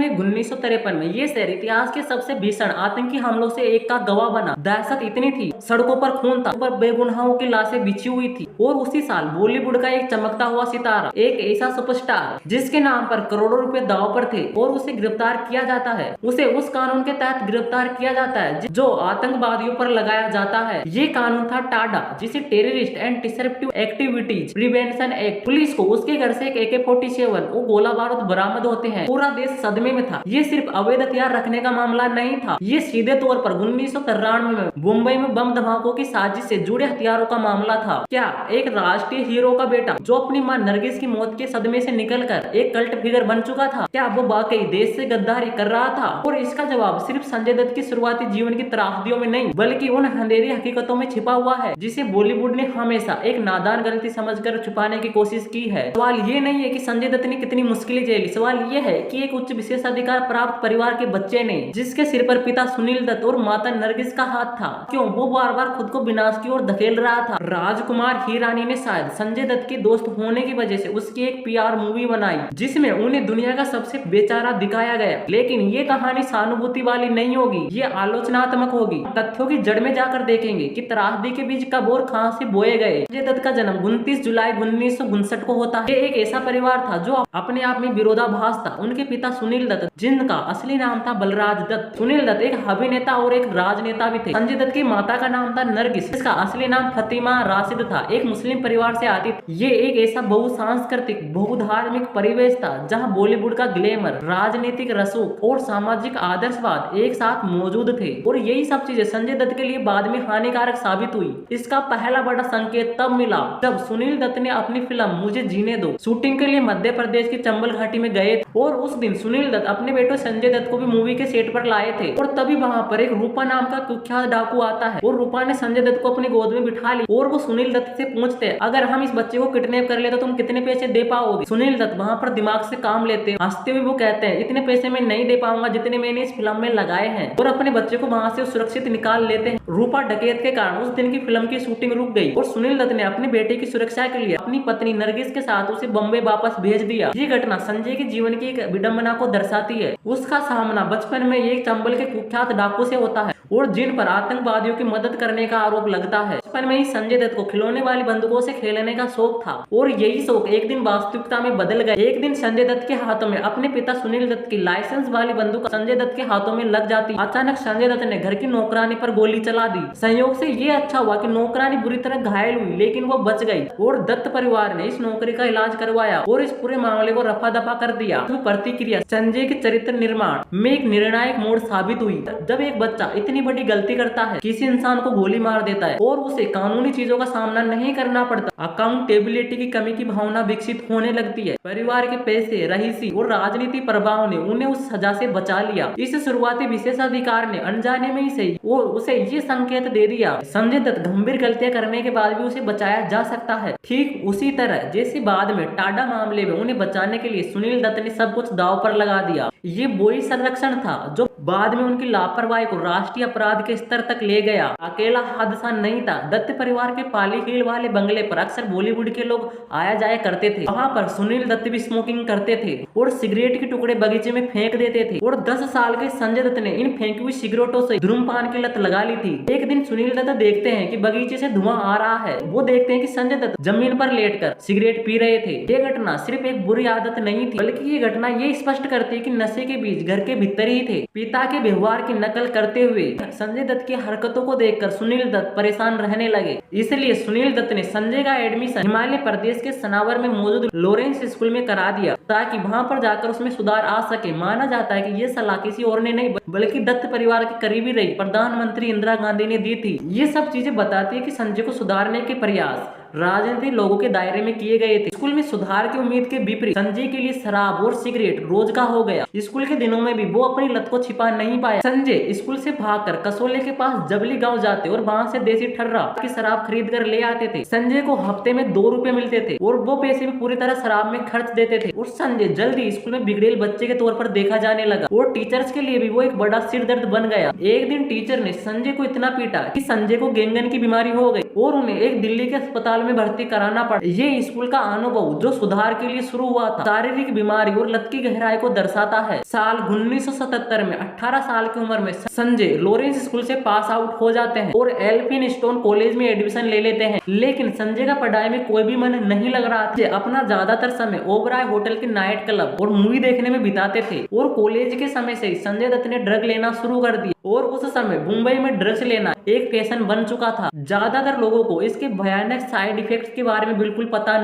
में 1953 में ये शहर इतिहास के सबसे भीषण आतंकी हमलों से एक का गवाह बना। दहशत इतनी थी, सड़कों पर खून था, पर बेगुनाहों की लाशें बिछी हुई थी। और उसी साल बॉलीवुड का एक चमकता हुआ सितारा, एक ऐसा सुपरस्टार जिसके नाम पर करोड़ों रुपए दांव पर थे और उसे गिरफ्तार किया जाता है, उसे उस कानून के तहत गिरफ्तार किया जाता है जो आतंकवादियों पर लगाया जाता है। ये कानून था टाडा, जिसे terrorist and disruptive activities prevention act. Police को उसके घर से एक AK-47 और गोला बारूद बरामद होते हैं। पूरा देश सदमे में था। ये सिर्फ अवैध हथियार रखने का मामला नहीं था, ये सीधे तौर पर 1993 में मुंबई में बम धमाकों की साजिश से जुड़े हथियारों का मामला था। क्या एक राष्ट्रीय हीरो का बेटा जो अपनी मां नरगिस की मौत के सदमे से निकलकर एक कल्ट फिगर बन चुका था, क्या वो वाकई देश से गद्दारी कर रहा था? और इसका जवाब सिर्फ संजय दत्त की शुरुआती जीवन की त्रासदियों में नहीं, बल्कि उन अंधेरी हकीकतों में छिपा हुआ है जिसे बॉलीवुड ने हमेशा एक नादान गलती समझकर छुपाने की कोशिश की है। सवाल ये नहीं है कि संजय दत्त ने कितनी मुश्किलें झेली, सवाल ये है कि एक उच्च विशेषाधिकार प्राप्त परिवार के बच्चे ने, जिसके सिर पर पिता सुनील दत्त और माता नरगिस का हाथ था, क्यों वो बार बार खुद को विनाश की ओर धकेल रहा था। राजकुमार हिरानी ने शायद संजय दत्त के दोस्त होने की वजह से उसकी एक PR मूवी बनाई जिसमें उन्हें दुनिया का सबसे बेचारा दिखाया गया, लेकिन ये कहानी सहानुभूति वाली नहीं होगी, ये आलोचनात्मक होगी। तथ्यों की जड़ में जाकर देखेंगे कि त्रासदी के बीज कब और कहां से बोए गए। संजय दत्त का जन्म 29 जुलाई 1959 को होता है। ये एक ऐसा परिवार था जो अपने आप में विरोधाभास था। उनके पिता सुनील दत्त, जिनका असली नाम था बलराज दत्त। सुनील दत्त एक अभिनेता और एक राजनेता भी थे। संजय दत्त की माता का नाम था नरगिस, जिसका असली नाम फतिमा राशिद था, एक मुस्लिम परिवार से आती थी। ये एक ऐसा बहुसांस्कृतिक बहुधार्मिक परिवेश था जहाँ बॉलीवुड का ग्लैमर, राजनीतिक रसूख और सामाजिक आदर्शवाद एक साथ मौजूद थे। और यही सब चीजें संजय दत्त के लिए बाद में हानिकारक साबित हुई। इसका पहला बड़ा संकेत तब मिला जब सुनील दत्त ने अपनी फिल्म मुझे जीने दो शूटिंग के लिए मध्य प्रदेश की चंबल घाटी में गए और उस दिन सुनील दत्त अपने बेटे संजय दत्त को भी मूवी के सेट पर लाए थे। और तभी वहां पर एक रूपा नाम का कुख्यात डाकू आता है और रूपा ने संजय दत्त को अपनी गोद में बिठा ली और वो सुनील दत्त से पूछते हैं, अगर हम इस बच्चे को किडनैप कर ले तो तुम कितने पैसे दे पाओगे? सुनील दत्त वहां पर दिमाग से काम लेते हैं, हंसते हुए वो कहते हैं, इतने पैसे मैं नहीं दे पाऊंगा जितने मैंने इस फिल्म में लगाए हैं, और अपने बच्चे को वहां से सुरक्षित निकाल लेते हैं। रूपा डकैत के कारण उस दिन की फिल्म की शूटिंग रुक गई और सुनील दत्त ने अपने बेटे की सुरक्षा के लिए अपनी पत्नी नरगिस के साथ उसे बॉम्बे वापस भेज दिया। ये घटना संजय के जीवन की एक विडंबना को दर्शाती है। उसका सामना बचपन में एक चंबल के कुख्यात डाकू से होता है और जिन पर आतंकवादियों की मदद करने का आरोप लगता है। बचपन में ही संजय दत्त को खिलौने वाली बंदूकों से खेलने का शौक था और यही शौक एक दिन वास्तविकता में बदल गया। एक दिन संजय दत्त के हाथों में अपने पिता सुनील दत्त की लाइसेंस वाली बंदूक संजय दत्त के हाथों में लग जाती। अचानक संजय दत्त ने घर की नौकरानी पर गोली चला दी। संयोग से ये अच्छा हुआ कि नौकरानी बुरी तरह घायल हुई, लेकिन वो बच गई और दत्त परिवार ने इस नौकरी का इलाज करवाया और इस पूरे मामले को रफा दफा कर दिया। तो प्रतिक्रिया संजय के चरित्र निर्माण में एक निर्णायक मोड़ साबित हुई। जब एक बच्चा इतनी बड़ी गलती करता है, किसी इंसान को गोली मार देता है और उसे कानूनी चीजों का सामना नहीं करना पड़ता, अकाउंटेबिलिटी की कमी की भावना विकसित होने लगती है। परिवार के पैसे, रईसी और राजनीति प्रभाव ने उन्हें उस सजा से बचा लिया। इस शुरुआती विशेषाधिकार ने अनजाने में ही सही और उसे ये संकेत दे दिया, संजय दत्त गंभीर गलतियां करने के बाद भी उसे बचाया जा सकता है। ठीक उसी तरह जैसे बाद में टाडा मामले में उन्हें बचाने के लिए सुनील दत्त ने सब कुछ दांव पर लगा दिया। ये वही संरक्षण था जो बाद में उनकी लापरवाही को राष्ट्रीय अपराध के स्तर तक ले गया। अकेला हादसा नहीं था। दत्त परिवार के पाली हिल वाले बंगले पर अक्सर बॉलीवुड के लोग आया जाया करते थे। वहाँ पर सुनील दत्त भी स्मोकिंग करते थे और सिगरेट के टुकड़े बगीचे में फेंक देते थे और 10 साल के संजय दत्त ने इन फेंकी हुई सिगरेटों से धूम्रपान की लत लगा ली थी। एक दिन सुनील दत्त देखते हैं कि बगीचे से धुआं आ रहा है। वो देखते हैं कि संजय दत्त जमीन पर लेटकर सिगरेट पी रहे थे। ये घटना सिर्फ एक बुरी आदत नहीं थी, बल्कि ये घटना ये स्पष्ट करती है कि नशे के बीज घर के भीतर ही थे। पिता के व्यवहार की नकल करते हुए संजय दत्त की हरकतों को देखकर सुनील दत्त परेशान रहने लगे। इसलिए सुनील दत्त ने संजय का एडमिशन हिमाचल प्रदेश के सनावर में मौजूद लॉरेंस स्कूल में करा दिया ताकि वहां पर जाकर उसमें सुधार आ सके। माना जाता है कि ये सलाह किसी और ने नहीं बल्कि दत्त परिवार के करीबी रही प्रधानमंत्री इंदिरा गांधी ने दी थी। ये सब चीजें बताती है कि संजय को सुधारने के प्रयास राजनीतिक लोगों के दायरे में किए गए थे। स्कूल में सुधार की उम्मीद के विपरीत संजय के लिए शराब और सिगरेट रोज का हो गया। स्कूल के दिनों में भी वो अपनी लत को छिपा नहीं पाया। संजय स्कूल से भागकर कसोले के पास जबली गांव जाते और वहां से देसी ठर्रा की शराब खरीद कर ले आते थे। संजय को हफ्ते में 2 रुपए मिलते थे और वो पैसे भी पूरी तरह शराब में खर्च देते थे और संजय जल्दी स्कूल में बिगड़ेल बच्चे के तौर पर देखा जाने लगा और टीचर्स के लिए भी वो एक बड़ा सिर दर्द बन गया। एक दिन टीचर ने संजय को इतना पीटा कि संजय को गेंगन की बीमारी हो गई और उन्हें एक दिल्ली के अस्पताल में भर्ती कराना पड़ा। ये स्कूल का अनुभव जो सुधार के लिए शुरू हुआ था, शारीरिक बीमारी और लत की गहराई को दर्शाता है। साल 1977 में 18 साल की उम्र में संजय लॉरेंस स्कूल से पास आउट हो जाते हैं और एल्फिनस्टोन कॉलेज में एडमिशन ले लेते हैं। लेकिन संजय का पढ़ाई में कोई भी मन नहीं लग रहा था। अपना ज्यादातर समय ओबराय होटल के नाइट क्लब और मूवी देखने में बिताते थे और कॉलेज के समय से संजय दत्त ने ड्रग लेना शुरू कर दिया और उस समय मुंबई में ड्रग्स लेना एक फैशन बन चुका था। ज्यादातर लोगों को इसके भयानक साइड इफेक्ट्स के बारे में बिल्कुल पता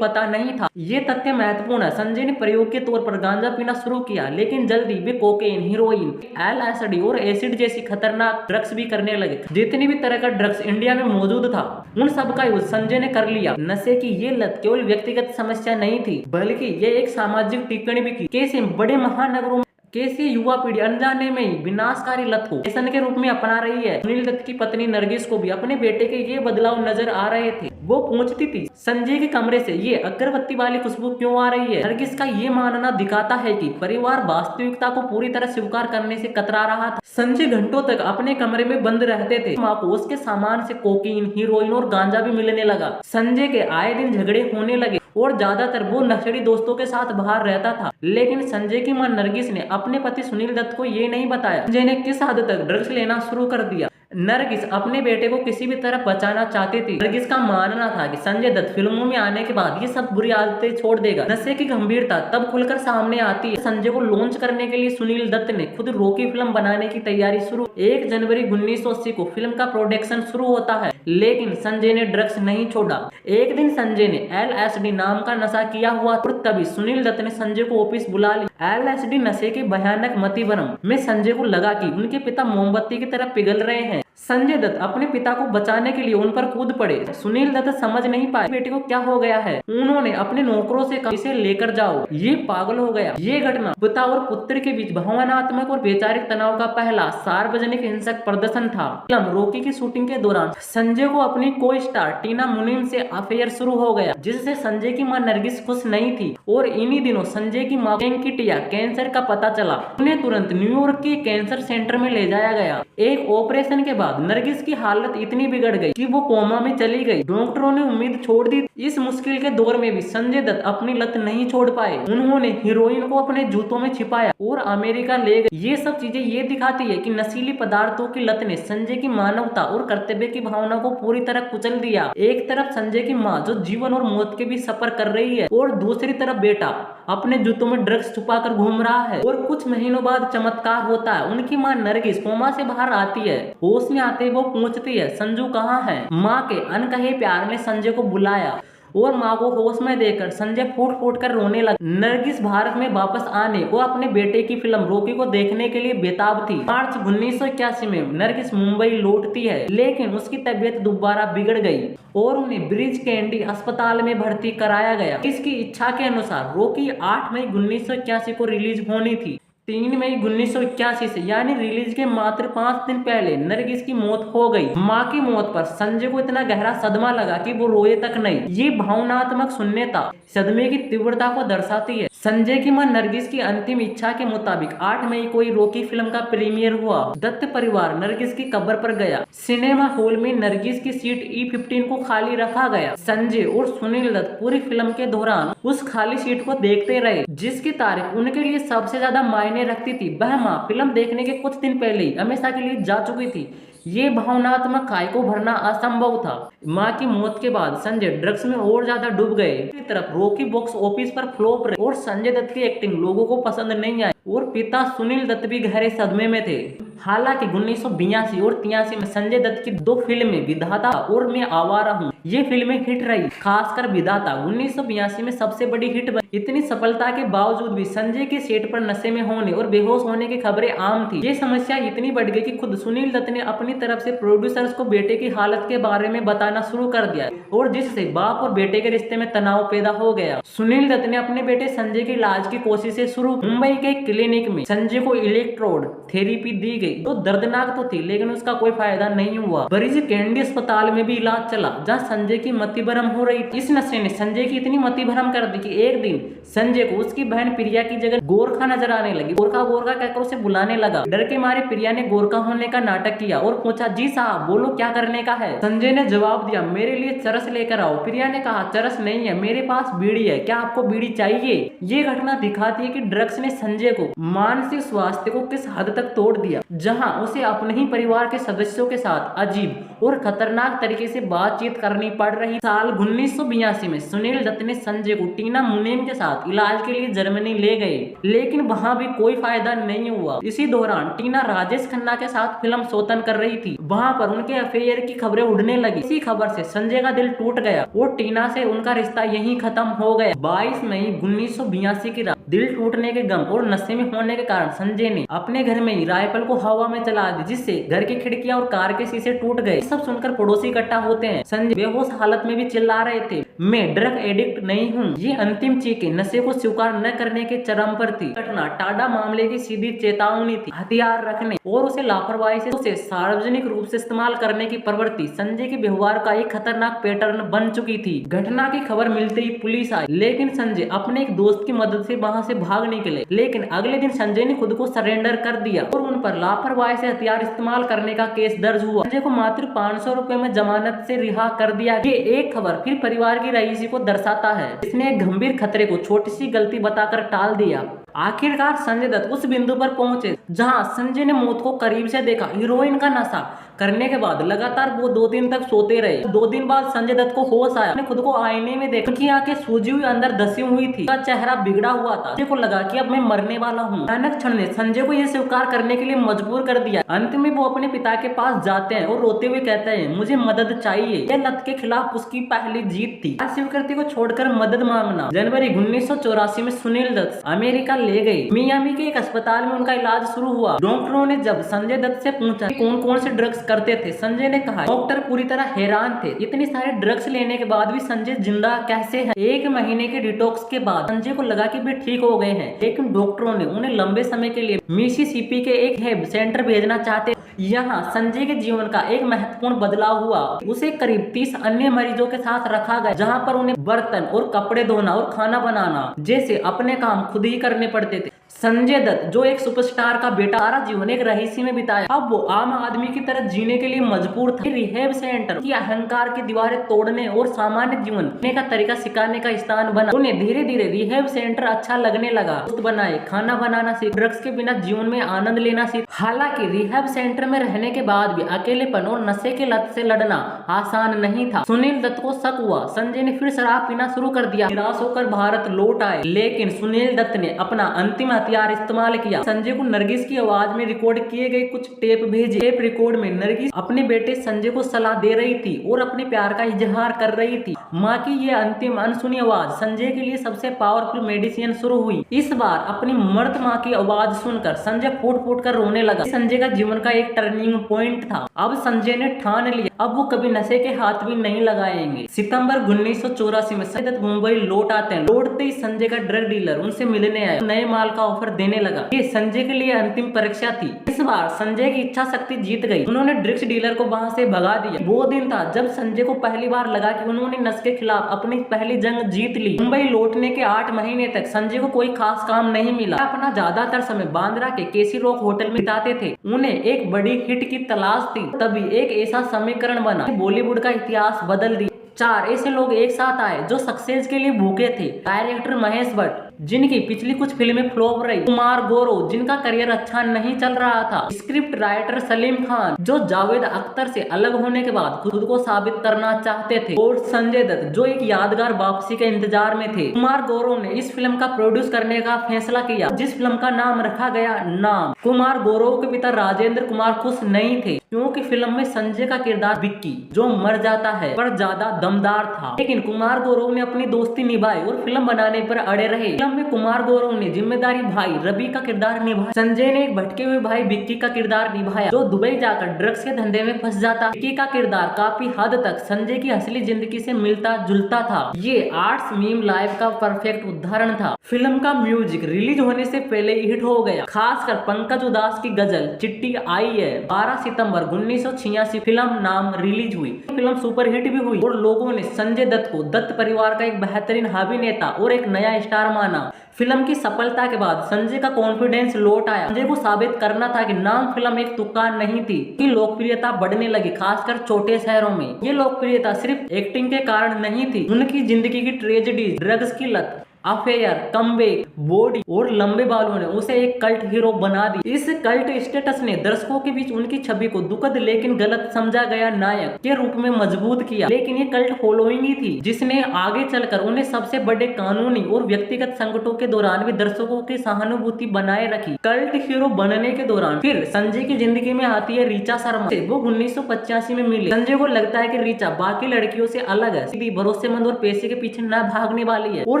नहीं था। ये तथ्य महत्वपूर्ण है। संजय ने प्रयोग के तौर पर गांजा पीना शुरू किया, लेकिन जल्दी वे कोकेन, हीरोइन, LSD और एसिड जैसी खतरनाक ड्रग्स भी करने लगे। जितनी भी तरह का ड्रग्स इंडिया में मौजूद था, उन सब का यूज संजय ने कर लिया। नशे की ये लत केवल व्यक्तिगत समस्या नहीं थी, बल्कि ये एक सामाजिक टिप्पणी भी की। कैसे बड़े महानगरों कैसे युवा पीढ़ी अनजाने में ही विनाशकारी लत को फैशन के रूप में अपना रही है। सुनील दत्त की पत्नी नरगिस को भी अपने बेटे के ये बदलाव नजर आ रहे थे। वो पूछती थी, संजय के कमरे से ये अगरबत्ती वाली खुशबू क्यों आ रही है। नरगिस का ये मानना दिखाता है कि परिवार वास्तविकता को पूरी तरह स्वीकार करने से कतरा रहा था। संजय घंटों तक अपने कमरे में बंद रहते थे। माँ को उसके सामान से कोकीन, हीरोइन और गांजा भी मिलने लगा। संजय के आए दिन झगड़े होने लगे और ज्यादातर वो नशेड़ी दोस्तों के साथ बाहर रहता था। लेकिन संजय की मां नरगिस ने अपने पति सुनील दत्त को ये नहीं बताया संजय ने किस हद तक ड्रग्स लेना शुरू कर दिया। नरगिस अपने बेटे को किसी भी तरह बचाना चाहती थी। नरगिस का मानना था कि संजय दत्त फिल्मों में आने के बाद ये सब बुरी आदतें छोड़ देगा। नशे की गंभीरता तब खुलकर सामने आती है। संजय को लॉन्च करने के लिए सुनील दत्त ने खुद रॉकी फिल्म बनाने की तैयारी शुरू। 1 जनवरी 1980 को फिल्म का प्रोडक्शन शुरू होता है, लेकिन संजय ने ड्रग्स नहीं छोड़ा। एक दिन संजय ने LSD नाम का नशा किया हुआ और तभी सुनील दत्त ने संजय को ऑफिस बुला लिया। LSD नशे के भयानक मतिभ्रम में संजय को लगा कि उनके पिता मोमबत्ती की तरह पिघल रहे हैं। संजय दत्त अपने पिता को बचाने के लिए उन पर कूद पड़े। सुनील दत्त समझ नहीं पाए बेटे को क्या हो गया है। उन्होंने अपने नौकरों से कहा, इसे लेकर जाओ, ये पागल हो गया। ये घटना पिता और पुत्र के बीच भावनात्मक और वैचारिक तनाव का पहला सार्वजनिक हिंसक प्रदर्शन था। फिल्म रॉकी की शूटिंग के दौरान संजय को अपनी को स्टार टीना मुनीम से अफेयर शुरू हो गया, जिससे संजय की मां नरगिस खुश नहीं थी। और इन्हीं दिनों संजय की मां वेंकिटिया कैंसर का पता चला। उन्हें तुरंत न्यूयॉर्क के कैंसर सेंटर में ले जाया गया। एक ऑपरेशन के बाद नरगिस की हालत इतनी बिगड़ गई कि वो कोमा में चली गई। डॉक्टरों ने उम्मीद छोड़ दी। इस मुश्किल के दौर में भी संजय दत्त अपनी लत नहीं छोड़ पाए। उन्होंने हीरोइन को अपने जूतों में छिपाया और अमेरिका ले गए। ये सब चीजें ये दिखाती है कि नशीली पदार्थों की लत ने संजय की मानवता और कर्तव्य की भावना को पूरी तरह कुचल दिया। एक तरफ संजय की माँ जो जीवन और मौत के बीच सफर कर रही है और दूसरी तरफ बेटा अपने जूतों में ड्रग्स छुपाकर घूम रहा है। और कुछ महीनों बाद चमत्कार होता है। उनकी मां नरगिस कोमा से बाहर आती है। होश में आते वो पूछती है, संजू कहाँ है। माँ के अनकहे प्यार ने संजय को बुलाया और माँ को होश में देकर संजय फूट फूट कर रोने लगा। नरगिस भारत में वापस आने को अपने बेटे की फिल्म रॉकी को देखने के लिए बेताब थी। मार्च 1981 में नरगिस मुंबई लौटती है, लेकिन उसकी तबीयत दोबारा बिगड़ गई और उन्हें ब्रिज कैंडी अस्पताल में भर्ती कराया गया। इसकी इच्छा के अनुसार रॉकी 8 मई 1981 को रिलीज होनी थी। 3 मई 1981 से यानी रिलीज के मात्र 5 दिन पहले नरगिस की मौत हो गई। माँ की मौत पर संजय को इतना गहरा सदमा लगा कि वो रोए तक नहीं। ये भावनात्मक शून्यता सदमे की तीव्रता को दर्शाती है। संजय की मां नरगिस की अंतिम इच्छा के मुताबिक 8 मई को रॉकी फिल्म का प्रीमियर हुआ। दत्त परिवार नरगिस की कब्र पर गया। सिनेमा हॉल में नरगिस की सीट E15 को खाली रखा गया। संजय और सुनील दत्त पूरी फिल्म के दौरान उस खाली सीट को देखते रहे, जिसकी तारीफ उनके लिए सबसे ज्यादा मायने रखती थी। वह मां फिल्म देखने के कुछ दिन पहले ही हमेशा के लिए जा चुकी थी। ये भावनात्मक खाई को भरना असंभव था। माँ की मौत के बाद संजय ड्रग्स में और ज्यादा डूब गए। दूसरी तरफ रॉकी बॉक्स ऑफिस पर फ्लॉप रहे और संजय दत्त की एक्टिंग लोगों को पसंद नहीं आई और पिता सुनील दत्त भी गहरे सदमे में थे। हालांकि 1982 और 83 में संजय दत्त की 2 फिल्में विधाता और मैं आवारा हूँ ये फिल्में हिट रही। खासकर विधाता 1982 में सबसे बड़ी हिट बनी। इतनी सफलता के बावजूद भी संजय के सेट पर नशे में होने और बेहोश होने की खबरें आम थी। ये समस्या इतनी बढ़ गई कि खुद सुनील दत्त ने अपनी तरफ से प्रोड्यूसर्स को बेटे की हालत के बारे में बताना शुरू कर दिया और जिससे बाप और बेटे के रिश्ते में तनाव पैदा हो गया। सुनील दत्त ने अपने बेटे संजय के इलाज की कोशिशें शुरू। मुंबई के क्लिनिक में संजय को इलेक्ट्रोड थेरेपी दी गई गई जो दर्दनाक तो थी, लेकिन उसका कोई फायदा नहीं हुआ। बरीज कैंडी अस्पताल में भी इलाज चला जहाँ संजय की मति भ्रम हो रही थी। इस नशे ने संजय की इतनी मति भ्रम कर दी कि एक दिन संजय को उसकी बहन प्रिया की जगह गोरखा नजर आने लगी। गोरखा गोरखा कहकर उसे बुलाने लगा। डर के मारे प्रिया ने गोरखा होने का नाटक किया और पूछा, जी साहब बोलो क्या करने का है। संजय ने जवाब दिया, मेरे लिए चरस लेकर आओ। प्रिया ने कहा, चरस नहीं है, मेरे पास बीड़ी है, क्या आपको बीड़ी चाहिए। ये घटना दिखाती है कि ड्रग्स ने संजय को मानसिक स्वास्थ्य को किस हद तक तोड़ दिया, जहां उसे अपने ही परिवार के सदस्यों के साथ अजीब और खतरनाक तरीके से बातचीत करनी पड़ रही। साल 1982 में सुनील दत्त ने संजय को टीना मुनीम के साथ इलाज के लिए जर्मनी ले गए, लेकिन वहां भी कोई फायदा नहीं हुआ। इसी दौरान टीना राजेश खन्ना के साथ फिल्म सौतन कर रही थी। वहां पर उनके अफेयर की खबरें उड़ने लगी। इसी खबर से संजय का दिल टूट गया और टीना से उनका रिश्ता यहीं खत्म हो गया। 22 मई 1982 की रात दिल टूटने के गम और नशे में होने के कारण संजय ने अपने घर में ही राइफल को हवा में चला दी, जिससे घर की खिड़कियां और कार के शीशे टूट गए। सब सुनकर पड़ोसी इकट्ठा होते हैं। संजय बेहोश हालत में भी चिल्ला रहे थे, मैं ड्रग एडिक्ट नहीं हूँ। ये अंतिम चीखें नशे को स्वीकार न करने के चरम पर थी। घटना टाडा मामले की सीधी चेतावनी थी। हथियार रखने और उसे लापरवाही से उसे सार्वजनिक रूप से इस्तेमाल करने की प्रवृत्ति संजय के व्यवहार का एक खतरनाक पैटर्न बन चुकी थी। घटना की खबर मिलते ही पुलिस आई, लेकिन संजय अपने एक दोस्त की मदद से वहां से भाग निकले। लेकिन अगले दिन संजय ने खुद को सरेंडर कर दिया और उन पर लापरवाही से हथियार इस्तेमाल करने का केस दर्ज हुआ। संजय को मात्र 500 रुपए में जमानत से रिहा कर दिया। ये एक खबर फिर परिवार की रईसी को दर्शाता है, इसने एक गंभीर खतरे को छोटी सी गलती बताकर टाल दिया। आखिरकार संजय दत्त उस बिंदु पर पहुंचे जहां संजय ने मौत को करीब से देखा। हीरोइन का नशा करने के बाद लगातार वो 2 दिन तक सोते रहे। 2 दिन बाद संजय दत्त को होश आया। खुद को आईने में देखा, उनकी आंखें सूजी हुई अंदर धसी हुई थी, उसका चेहरा बिगड़ा हुआ था। संजय को लगा कि अब मैं मरने वाला हूँ। अचानक क्षण ने संजय को यह स्वीकार करने के लिए मजबूर कर दिया। अंत में वो अपने पिता के पास जाते हैं और रोते हुए कहते हैं, मुझे मदद चाहिए। यह लत के खिलाफ उसकी पहली जीत थी। स्वीकृति को छोड़कर मदद मांगना। जनवरी 1984 में सुनील दत्त अमेरिका ले गए। मियामी के एक अस्पताल में उनका इलाज शुरू हुआ। डॉक्टरों ने जब संजय दत्त से पूछा कौन कौन से ड्रग्स करते थे, संजय ने कहा, डॉक्टर पूरी तरह हैरान थे। इतने सारे ड्रग्स लेने के बाद भी संजय जिंदा कैसे है। 1 महीने के डिटॉक्स के बाद संजय को लगा कि वे ठीक हो गए हैं, लेकिन डॉक्टरों ने उन्हें लंबे समय के लिए मिसिसिपी के एक हेब सेंटर भेजना चाहते। यहाँ संजय के जीवन का एक महत्वपूर्ण बदलाव हुआ। उसे करीब 30 अन्य मरीजों के साथ रखा गया, जहाँ पर उन्हें बर्तन और कपड़े धोना और खाना बनाना जैसे अपने काम खुद ही करने पड़ते थे। संजय दत्त जो एक सुपरस्टार का बेटा सारा जीवन एक रहीसी में बिताया, अब वो आम आदमी की तरह जीने के लिए मजबूर था। रिहेब सेंटर की अहंकार की दीवारें तोड़ने और सामान्य जीवन जीने का तरीका सिखाने का स्थान बना। उन्हें धीरे धीरे रिहेब सेंटर अच्छा लगने लगा। दोस्त बनाए, खाना बनाना सीख, ड्रग्स के बिना जीवन में आनंद लेना सीख। हालांकि रिहेब सेंटर में रहने के बाद भी अकेलेपन और नशे के लत से लड़ना आसान नहीं था। सुनील दत्त को शक हुआ। संजय ने फिर शराब पीना शुरू कर दिया। निराश होकर भारत लौट आए, लेकिन सुनील दत्त ने अपना अंतिम हथियार इस्तेमाल किया। संजय को नरगिस की आवाज में रिकॉर्ड किए गए कुछ टेप भेजे। टेप रिकॉर्ड में नरगिस अपने बेटे संजय को सलाह दे रही थी और अपने प्यार का इजहार कर रही थी। माँ की ये अंतिम अनसुनी आवाज संजय के लिए सबसे पावरफुल मेडिसिन शुरू हुई। इस बार अपनी मर्द माँ की आवाज सुनकर संजय फूट फूट कर रोने लगा। संजय का जीवन का एक टर्निंग पॉइंट था। अब संजय ने ठान लिया, अब वो कभी नशे के हाथ भी नहीं लगाएंगे। सितंबर 1984 में संजय दत्त मुंबई लौट आते हैं। लौटते ही संजय का ड्रग डीलर उनसे मिलने आया, नए माल का ऑफर देने लगा। ये संजय के लिए अंतिम परीक्षा थी। इस बार संजय की इच्छा शक्ति जीत गई। उन्होंने ड्रग्स डीलर को वहां से भगा दिया। वो दिन था जब संजय को पहली बार लगा कि उन्होंने नशे के खिलाफ अपनी पहली जंग जीत ली। मुंबई लौटने के 8 महीने तक संजय को कोई खास काम नहीं मिला। अपना ज्यादातर समय बांद्रा के केसी रॉक होटल में बिताते थे। उन्हें एक बड़ी हिट की तलाश थी। तभी एक ऐसा समीकरण बना, बॉलीवुड का इतिहास बदल दिया। 4 ऐसे लोग एक साथ आए जो सक्सेस के लिए भूखे थे। डायरेक्टर महेश भट्ट, जिनकी पिछली कुछ फिल्में फ्लॉप रही। कुमार गौरव, जिनका करियर अच्छा नहीं चल रहा था। स्क्रिप्ट राइटर सलीम खान, जो जावेद अख्तर से अलग होने के बाद खुद को साबित करना चाहते थे। और संजय दत्त, जो एक यादगार वापसी के इंतजार में थे। कुमार गौरव ने इस फिल्म का प्रोड्यूस करने का फैसला किया, जिस फिल्म का नाम रखा गया नाम। कुमार गौरव के पिता राजेंद्र कुमार खुश नहीं थे, क्योंकि फिल्म में संजय का किरदार विक्की, जो मर जाता है, पर ज्यादा दमदार था। लेकिन कुमार गौरव ने अपनी दोस्ती निभाई और फिल्म बनाने पर अड़े रहे। फिल्म में कुमार गौरव ने जिम्मेदारी भाई रवि का किरदार निभाया। संजय ने एक भटके हुए भाई विक्की का किरदार निभाया जो दुबई जाकर ड्रग्स के धंधे में फंस जाता है। विक्की का किरदार काफी हद तक संजय की असली जिंदगी से मिलता जुलता था। ये आर्ट्स मीम लाइफ का परफेक्ट उदाहरण था। फिल्म का म्यूजिक रिलीज होने से पहले हिट हो गया, खासकर पंकज उदास की गजल चिट्ठी आई है। 12 सितंबर 1986 फिल्म नाम रिलीज हुई। फिल्म सुपरहिट भी हुई और लोगों ने संजय दत्त को दत्त परिवार का एक बेहतरीन अभिनेता और एक नया स्टार माना। फिल्म की सफलता के बाद संजय का कॉन्फिडेंस लौट आया। संजय को साबित करना था कि नाम फिल्म एक तुक्का नहीं थी। की लोकप्रियता बढ़ने लगी, खासकर छोटे शहरों में। ये लोकप्रियता सिर्फ एक्टिंग के कारण नहीं थी, उनकी जिंदगी की ट्रेजेडी, ड्रग्स की लत, अफेयर, कमबैक, बॉडी और लंबे बालों ने उसे एक कल्ट हीरो बना दी। इस कल्ट स्टेटस ने दर्शकों के बीच उनकी छवि को दुखद लेकिन गलत समझा गया नायक के रूप में मजबूत किया। लेकिन ये कल्ट फॉलोइंग ही थी जिसने आगे चलकर उन्हें सबसे बड़े कानूनी और व्यक्तिगत संकटों के दौरान भी दर्शकों की सहानुभूति बनाए रखी। कल्ट हीरो बनने के दौरान फिर संजय की जिंदगी में आती है ऋचा शर्मा। वो 1985 में मिली। संजय को लगता है कि ऋचा बाकी लड़कियों से अलग है, सीधी, भरोसेमंद और पैसे के पीछे न भागने वाली है। और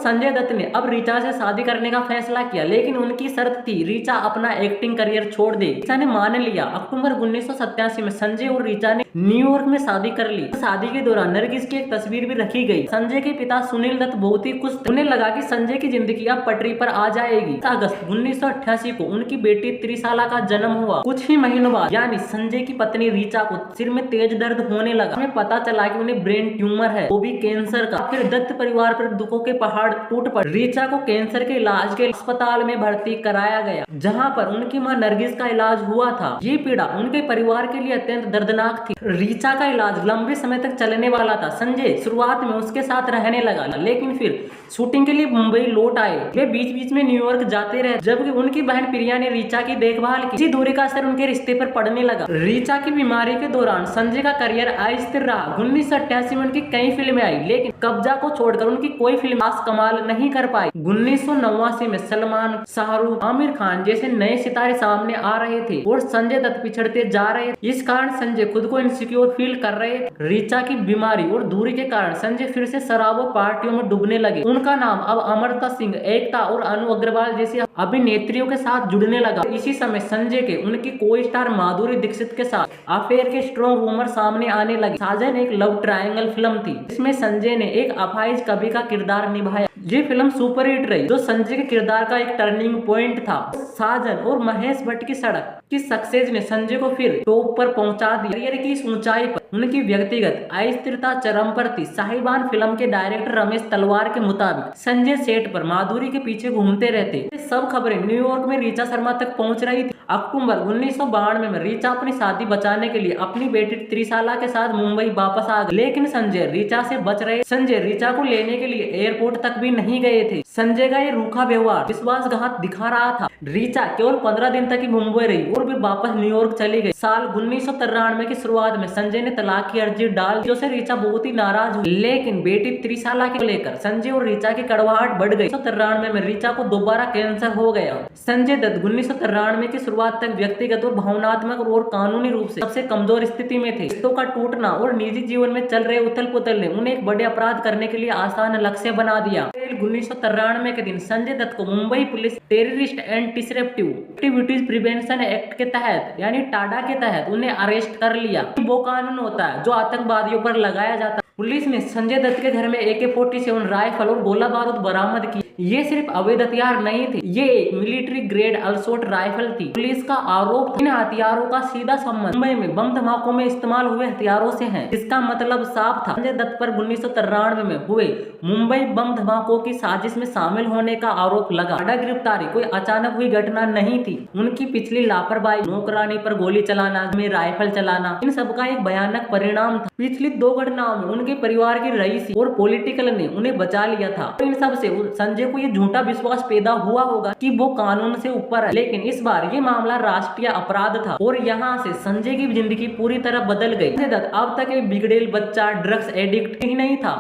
संजय दत्त ने अब ऋचा से शादी करने का फैसला किया, लेकिन उनकी शर्त थी ऋचा अपना एक्टिंग करियर छोड़ दे। ऋचा ने मान लिया। अक्टूबर 1987 में संजय और ऋचा ने न्यूयॉर्क में शादी कर ली। शादी के दौरान नरगिस की एक तस्वीर भी रखी गई। संजय के पिता सुनील दत्त बहुत ही खुश थे। उन्हें लगा कि संजय की जिंदगी अब पटरी पर आ जाएगी। अगस्त 1988 को उनकी बेटी त्रिशाला का जन्म हुआ। कुछ ही महीनों बाद यानी संजय की पत्नी ऋचा को सिर में तेज दर्द होने लगा। हमें पता चला कि उन्हें ब्रेन ट्यूमर है, वो भी कैंसर का। फिर दत्त परिवार पर दुखों के पहाड़ टूट पड़े। ऋचा को कैंसर के इलाज के अस्पताल में भर्ती कराया गया, जहां पर उनकी मां नरगिस का इलाज हुआ था। ये पीड़ा उनके परिवार के लिए अत्यंत दर्दनाक थी। ऋचा का इलाज लंबे समय तक चलने वाला था। संजय शुरुआत में उसके साथ रहने लगा, लेकिन फिर शूटिंग के लिए मुंबई लौट आए। वे बीच बीच में न्यूयॉर्क जाते रहे, जबकि उनकी बहन प्रिया ने ऋचा की देखभाल की। इसी दूरी का असर उनके रिश्ते पर पड़ने लगा। ऋचा की बीमारी के दौरान संजय का करियर अस्थिर रहा। 1988 में उनकी कई फिल्में आई, लेकिन कब्जा को छोड़कर उनकी कोई फिल्म खास कमाल नहीं कर पाई। 1989 में सलमान, शाहरुख, आमिर खान जैसे नए सितारे सामने आ रहे थे और संजय दत्त पिछड़ते जा रहे थे। इस कारण संजय खुद को इनसिक्योर फील कर रहे थे। ऋचा की बीमारी और दूरी के कारण संजय फिर से शराब और पार्टियों में डूबने लगे। उनका नाम अब अमृता सिंह, एकता और अनु अग्रवाल जैसी अभिनेत्रियों के साथ जुड़ने लगा। इसी समय संजय के उनकी को स्टार माधुरी दीक्षित के साथ अफेयर के स्ट्रॉन्ग रूमर सामने आने लगे। साजन एक लव ट्रायंगल फिल्म थी, जिसमें संजय ने एक अपाहिज कवि का किरदार निभाया। ये फिल्म सुपरहिट रही, जो संजय के किरदार का एक टर्निंग पॉइंट था। साजन और महेश भट्ट की सड़क की सक्सेस ने संजय को फिर टॉप पर पहुंचा दिया। करियर की इस ऊंचाई पर उनकी व्यक्तिगत अस्थिरता चरम पर थी। साहिबान फिल्म के डायरेक्टर रमेश तलवार के मुताबिक संजय सेट पर माधुरी के पीछे घूमते रहते। सब खबरें न्यूयॉर्क में ऋचा शर्मा तक पहुंच रही थी। अक्टूबर 1992 में ऋचा अपनी शादी बचाने के लिए अपनी बेटी त्रिशाला के साथ मुंबई वापस आ गए, लेकिन संजय ऋचा से बच रहे। संजय ऋचा को लेने के लिए एयरपोर्ट तक भी नहीं गए थे। संजय का ये रूखा व्यवहार विश्वासघात दिखा रहा था। ऋचा केवल 15 दिन तक ही मुंबई रही और भी वापस न्यूयॉर्क चली गई। साल 1993 की शुरुआत में संजय ने तलाक की अर्जी डाल, जिससे ऋचा बहुत ही नाराज हुई। लेकिन बेटी त्रिशाला को लेकर संजय और ऋचा की कड़वाहट बढ़ गई। 1993 में ऋचा को दोबारा कैंसर हो गया। संजय दत्त 1993 की शुरुआत तक व्यक्तिगत और भावनात्मक और कानूनी रूप से सबसे कमजोर स्थिति में थे। रिश्तों का टूटना और निजी जीवन में चल रहे उथल पुथल ने उन्हें एक बड़े अपराध करने के लिए आसान लक्ष्य बना दिया। 1993 के दिन संजय दत्त को Mumbai police terrorist and disruptive activities prevention act के तहत यानी टाडा के तहत उन्हें अरेस्ट कर लिया। वो कानून होता है जो आतंकवादियों पर लगाया जाता है। पुलिस ने संजय दत्त के घर में AK-47 राइफल और गोला बारूद बरामद की। ये सिर्फ अवैध हथियार नहीं थे, ये एक मिलिट्री ग्रेड असॉल्ट राइफल थी। पुलिस का आरोप था इन हथियारों का सीधा संबंध मुंबई में बम धमाकों में इस्तेमाल हुए हथियारों से है। इसका मतलब साफ था, संजय दत्त पर 1993 में हुए मुंबई बम धमाकों की साजिश में शामिल होने का आरोप लगा। टाडा गिरफ्तारी कोई अचानक हुई घटना नहीं थी। उनकी पिछली लापरवाही, नौकरानी पर गोली चलाना, में राइफल चलाना, इन सबका एक भयानक परिणाम था। पिछली 2 घटनाओं में उनके परिवार की रईसी और पॉलिटिकल ने उन्हें बचा लिया था। तो इन सब से संजय को ये झूठा विश्वास पैदा हुआ होगा कि वो कानून से ऊपर है। लेकिन इस बार ये मामला राष्ट्रीय अपराध था और यहाँ से संजय की जिंदगी पूरी तरह बदल गई। संजय दत्त अब तक एक बिगड़ेल बच्चा, ड्रग्स एडिक्ट ही नहीं था।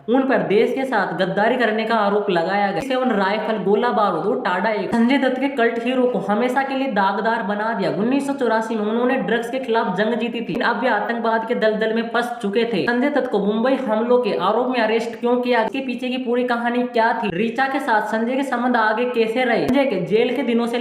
उन पर देश के साथ गद्दारी करने का आरोप लगाया गया। 7 राइफल, गोला बारूद और टाडा एक संजय दत्त के कल्ट हीरो को हमेशा के लिए दागदार बना दिया। 1984 में उन्होंने ड्रग्स के खिलाफ जंग जीती थी। अब वे आतंकवाद के दलदल में फंस चुके थे। संजय दत्त को मुंबई हमलों के आरोप में अरेस्ट क्यों किया, इसके पीछे की पूरी कहानी क्या थी, रीचा के साथ संजय के संबंध आगे कैसे रहे, संजय के जेल के दिनों से